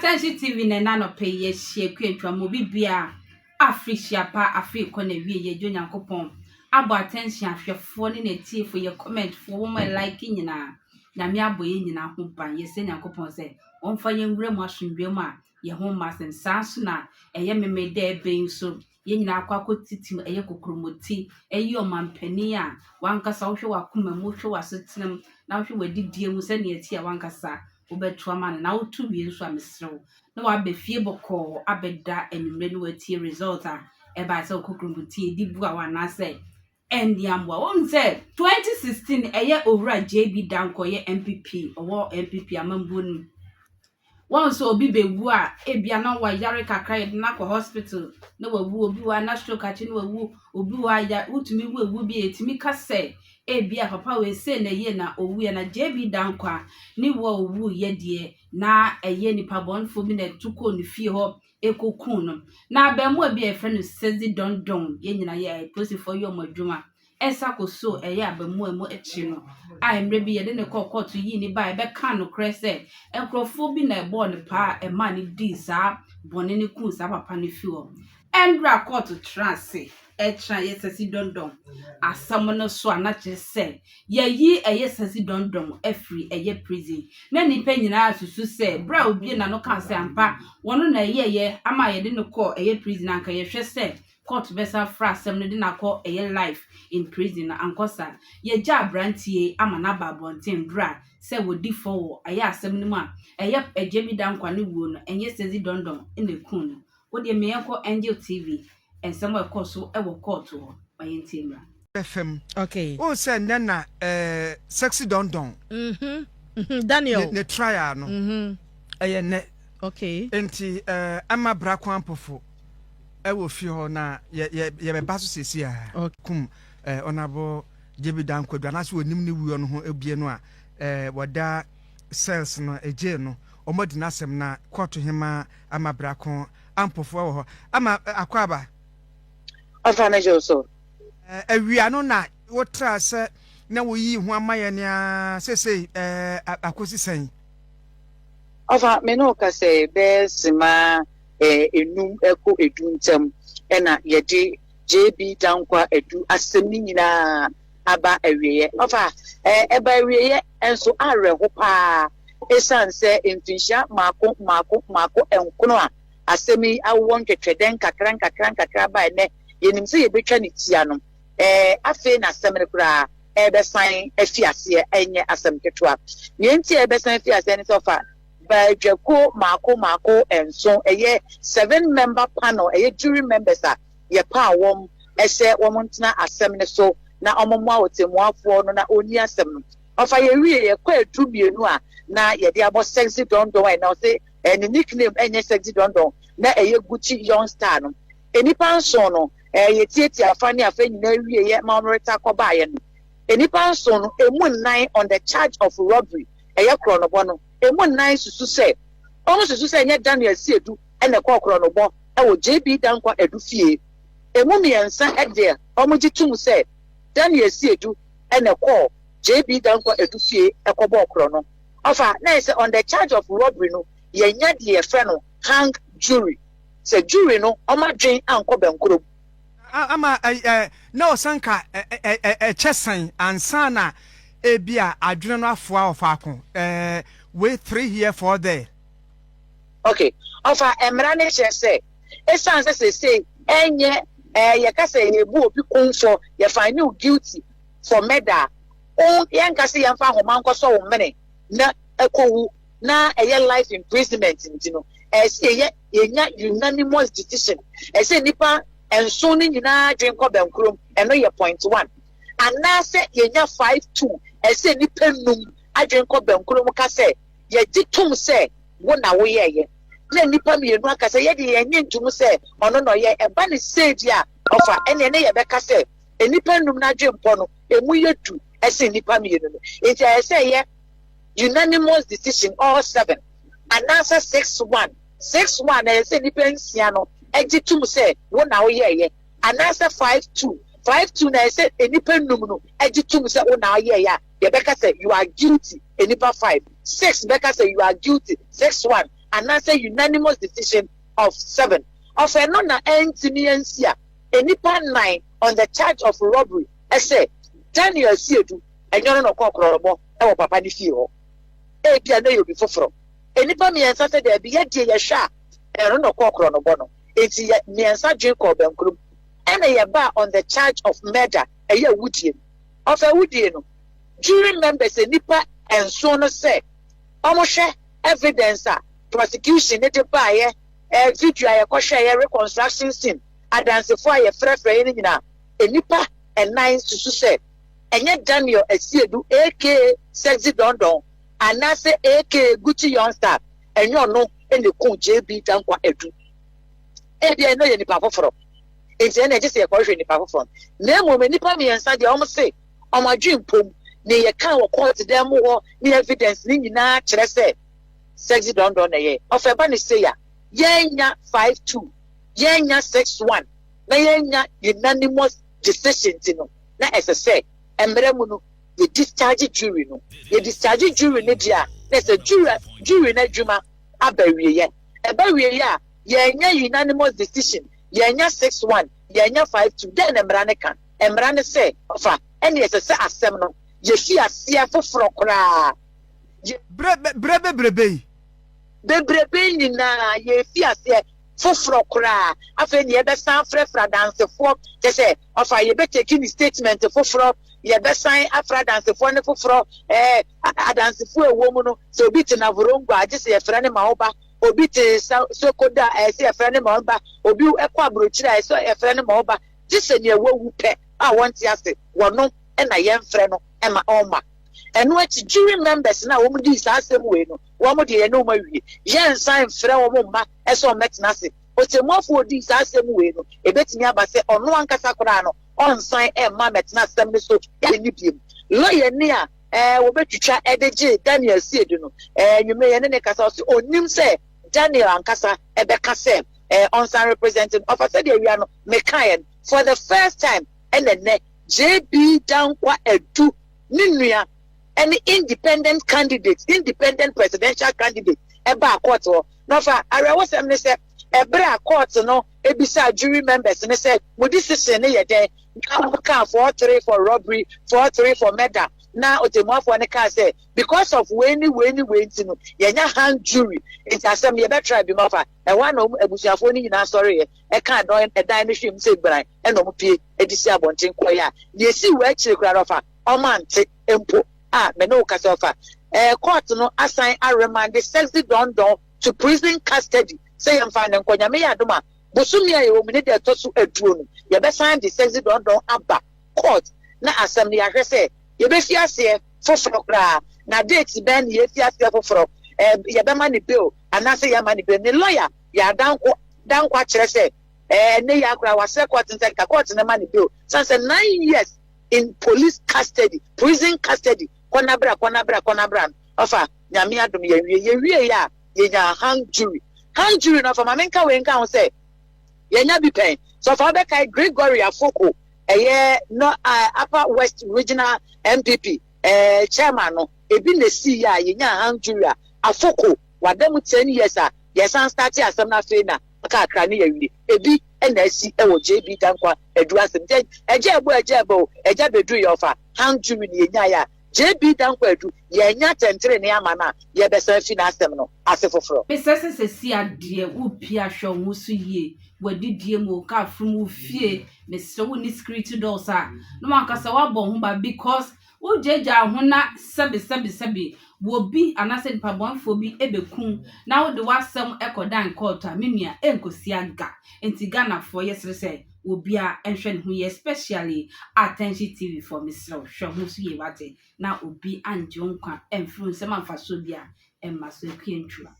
Attention TV na na no pay ye share kwentwa mo bibia Africia pa afi ko na wie ye jo Nyankopon abo attention ahwefo ne na tiefo ye comment fo wo my like nyina na me aboye nyina ho ban ye se Nyankopon se onfa ye nwure mo asomdwe mu a ye ho masen sanso na eye meme de ben so ye nyina akwakotitim eye kokromoti eye omampani a wankasa wo hwe wakoma mu hwe wasetenam na wo hwe wadidie mu se ne ati a wankasa Ubetua man na utu bi nso amesrew na wa be fie boko abeda enumre no atie result e ba se okokrumbuti edibu a wana se endiamwa won se 2016 eye owura JB Danko ye MPP owo MPP amambun won so obi bewu a ebia na wa yare kakra ye na ko hospital na wawu obi wa na stroke achi na wawu obi wa ya utumi wawu bi etimi kase ebia papa we se na ye na owu ya na JB Danko ni wo owu ye de na eye nipa bonfo bi na tuko ni fie ho ekokun no na abemu abi e friend sezi dondon ye nyina ye posifo yo modwuma esa koso eye abemu emu echi no a emre bi ye de ne kokoto yi ni ba e be kan no krese enkrofo bi na ebo ne pa e ma ni di sa bone ne kun sa papa ne fi ho endra court trance etra yesasi dondon asam no so anache se yi yesasi dondon afri eye prison na nipa nyina asusu se bra obi na no kan se ampa wono na ye ama ye de no call eye prison anka ye hwe se court besa fra asam no de na call eye life in prison ankosa ye ja brantie ama na babonten bra se wodi for eye asam no ma eye JB Danko ne wuo no enye sezi dondon ene kun wo de me yenko Angel TV and somewhere course ever court or by intima. FM. Okay. Oh, say nana sexy don. Daniel. Ne trial no. Ne. Okay. Enti ama bra kwampofo. E wo fi ho na ye be baso sesi a. Kum onabo JB Danko dwana so onim ne wuo no ho ebie no a wada cells no eje no omodi na asem na court hema ama bra kon ampofo wo ho ama akwaba Afanajo so awia no na wotra se na wo yi hu amaye ne a sese akosi sen afa me no ka se be sima enum eko eduntem na yede JB Danko edu asem ni nyina aba awieye afa eba awieye enso arre ho pa esan se mfinhia mako enkono a asemi awon twetweden kakran ba ne yenim se ye betwa ne tia no afi na asem kura ebe san afiase enye asem ketwa yenti ebe san afiase ne sofa ba dwako mako enso eye 7-member panel eye jury members a ye pa wom ese womontena asem ne so na omomwa otemuafo no na oni asem no ofa ye wie ye kwa etu bienu a na ye de abo sexy dondon e na say any nickname enye sexy dondon na eye Gucci young star no enipa nso no ye tieti afani afani na wie ye ma onreta koba ye no enipa nso no emu nnan on the charge of robbery eye kronobo no emu nnan susu se onu susu se enye Daniel Siedu ene kwa kronobo e wo JB Danko edu fie emu miensa ede omuji tum se Daniel Siedu ene kwa JB Danko edu fie ekobo krono ofa na say on the charge of robbery no ye nya de friend no hang jury say jury no omadwen anko benkoro ama na osanka chesan ansana ebia adwene no afoa ofakon we 3 here for there okay ofa emra ne say esan say enye ye ka say ye bu obi konfo ye find you guilty for murder o yen ka say yemfa homa nko so wo mene na ekowu na eye life imprisonment ntino say ye nya unanimous decision say nipa enso ni nyina dwen ko benkrom eno ye point 1 ana say ye nya 5-2 say nipa num adwen ko benkrom ka say ye gitum say wo na wo ye na nipa mienu aka say ye de ye nyentum say ono no ye eba ne stage a ofa ene ne ye beka say enipa num na dwen po no emu yetu say nipa mienu no it say ye unanimous decision all 7 and answer 6-1 say nipa nsia no egitum say wo na wo ye and answer 5-2 na say enipa num no egitum say wo na wo ye ya ye beka say you are guilty enipa 5 6 beka say you are guilty 6-1 and I say unanimous decision of 7. Of a non entiniansia, a nipa 9 on the charge of robbery. I say, Daniel Siedu, and you're not conquerable, our papa ni fio. A piano you before from. A nipa me and Saturday be a dear sha, and no conquerable bono. It's yet me and Sir Jacob and group. And a bar on the charge of murder, a year Woodian. Of a Woodian. Jury members, a nipa and so on say, almost share evidence, prosecution, it by a video, a kosher reconstruction scene. I dance for a fresh training a nipa and 9 to say, and yet Daniel a Siedu, aka Sexy Dondon, and I say aka Gucci Youngster, and you know, and the cool JB Dankwa Edu. Ebi I know any papa from. It's an just a question in the papa from. Name woman, nipa me and Sandy almost say, on my dream poem, near your cow court to them more, near evidence, Nina, say, Sexy Dondon, of a bunny sayer, Yenya 5-2. Yenya 6-1. Na yenya unanimous decisions, you know. Na as I say, Emremuno, you discharge jury, no. You discharge jury, Nidia. There's a jury, Nejuma, Aberia. Aberia, Yenya unanimous decision. Yenya 6-1. Yenya 5-2. Then Emrane say, Ofa, any as I say, a seminal. You see a CFO frocra. Brebe. Bebrebe na ye fi ase foforo kura afa ni ye be san frefra dance fo je say ofa ye be taking statement foforo ye be san afra dance fo ne foforo dance fo ewo mu no so obi te na vorongo age se ye fra ne ma oba obi te sokoda se ye fra ne ma oba obi ekwa abrochira se ye fra ne ma oba je se ne ewo wu pe a wonti ase wono e na ye mfre no e ma oma. And what jury members now, woman, these are some way, no, one day, no, my yen sign frail woman, as on Metinasi, but a more for these are some way, no, a bit near by say, on one Casacorano, on sign and mammet, not some so, him. Lawyer near, will bet you try Eddie Daniel Siedu, you may any Casas, or Nim say, Daniel and Casa, Ebecca Sam, on sign representing Officer Diano, Mekayan, for the first time, and the neck, JB down what a 2 Ninia. Any independent presidential candidate, eba court or no for I was say ebra court no ebisa jury members and say would this is any day 4-3 for robbery, 4-3 for murder. Now Otemo for car say because of when yenya hang jury it's as some ye better be more and one of ebusiafo ni na sorry e can don e dan no hwem say bran e no pie edisi abonten koya ye si we chire kra ofa omante empo me no kasofa court no assign a remand the Sexy Dondon to prison custody say am find nkonya me yadoma bosumi aye o me de tosu aduo no ye be sign the Sexy Dondon aba court na assembly ahwe say ye be fi ase foforo kra na date ben ye fi ase foforo ye be mani bill anase ye mani bill ni lawyer ya danko kire say ne ya kra wase court nse ka court na mani bill since 9 years in police custody prison custody konabra ofa nyame adom ye wie ya ye nya hang jury no for mamenka we nka ho say ye nya bi pen so for be kai Gregory Afoko no Upper West Regional MPP chairman no ebi na si ya ye nya hang jury Afoko wadam 10 years ye san start asem na fe na aka akra ne ye wie ebi na si e wo JB Dankwa edu asem eje bedu ye ofa hang jury ne ye nya ya JB Dankwa edu ye nya tentere ne amana ye besa fi na asem no asefoforo pesese se si ade wo pia hwe wo so yie wadidie mo ka from fie me so wo ni security doors no man kasa wa bon ho ba because wo jeja ho na sebi wo bi anase nipa bonfo bi ebekun na wo de wasem ekodan court menua enkosi aga enti Ghana for yesre say obi a enhwe ne ho ye especially Attention TV for Mr. hwe ho so ye wate na obi anje nkwa emfru nsem amfa so bia emma so ekentwa